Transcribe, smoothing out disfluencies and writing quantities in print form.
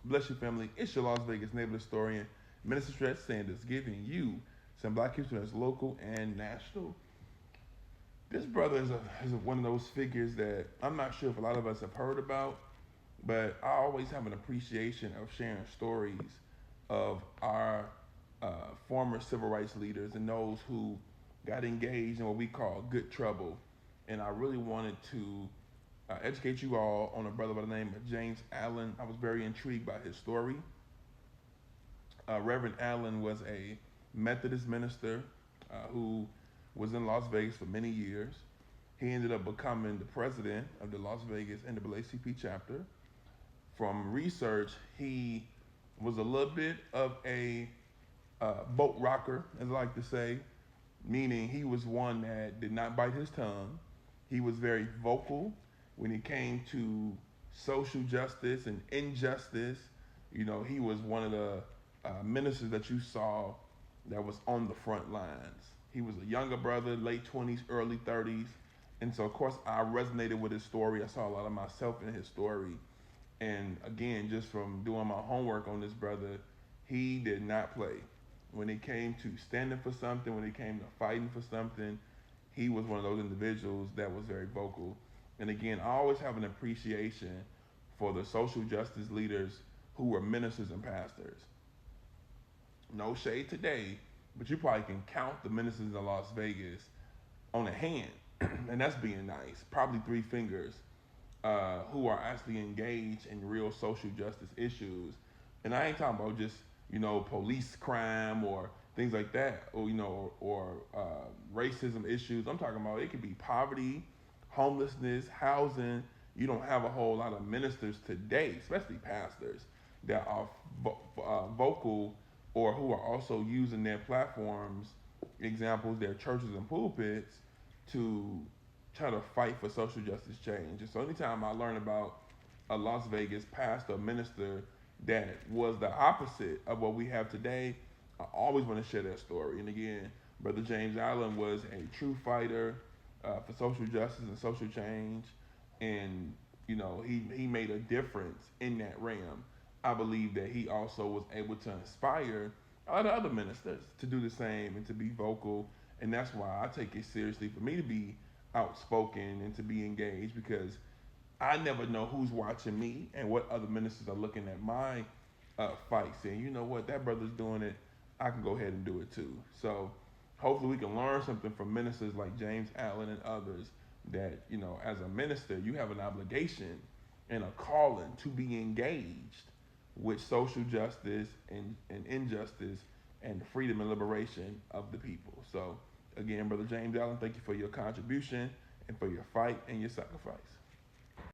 Bless you, family. It's your Las Vegas naval historian, Minister Stretch Sanders, giving you some Black history that's local and national. This brother is one of those figures that I'm not sure if a lot of us have heard about, but I always have an appreciation of sharing stories of our former civil rights leaders and those who got engaged in what we call good trouble. And I really wanted to educate you all on a brother by the name of James Allen. I was very intrigued by his story. Reverend Allen was a Methodist minister who was in Las Vegas for many years. He ended up becoming the president of the Las Vegas NAACP chapter. From research, he was a little bit of a boat rocker, as I like to say, meaning he was one that did not bite his tongue. He was very vocal when it came to social justice and injustice. You know, he was one of the ministers that you saw that was on the front lines. He was a younger brother, late 20s, early 30s. And so, of course, I resonated with his story. I saw a lot of myself in his story. And again, just from doing my homework on this brother, he did not play. When it came to standing for something, when it came to fighting for something, he was one of those individuals that was very vocal. And again, I always have an appreciation for the social justice leaders who were ministers and pastors. No shade today, but you probably can count the ministers in Las Vegas on a hand, and that's being nice. Probably three fingers who are actually engaged in real social justice issues. And I ain't talking about just, police crime or things like that, or racism issues. I'm talking about it could be poverty, homelessness, housing. You don't have a whole lot of ministers today, especially pastors, that are vocal or who are also using their platforms, examples, their churches and pulpits, to try to fight for social justice change. And so anytime I learn about a Las Vegas pastor, minister that was the opposite of what we have today, I always want to share that story. And again, Brother James Allen was a true fighter for social justice and social change. And, he made a difference in that realm. I believe that he also was able to inspire a lot of other ministers to do the same and to be vocal. And that's why I take it seriously for me to be outspoken and to be engaged, because I never know who's watching me and what other ministers are looking at my fight, saying, you know what, that brother's doing it, I can go ahead and do it too. So hopefully we can learn something from ministers like James Allen and others, that, as a minister, you have an obligation and a calling to be engaged with social justice and injustice and the freedom and liberation of the people. So again, Brother James Allen, thank you for your contribution and for your fight and your sacrifice.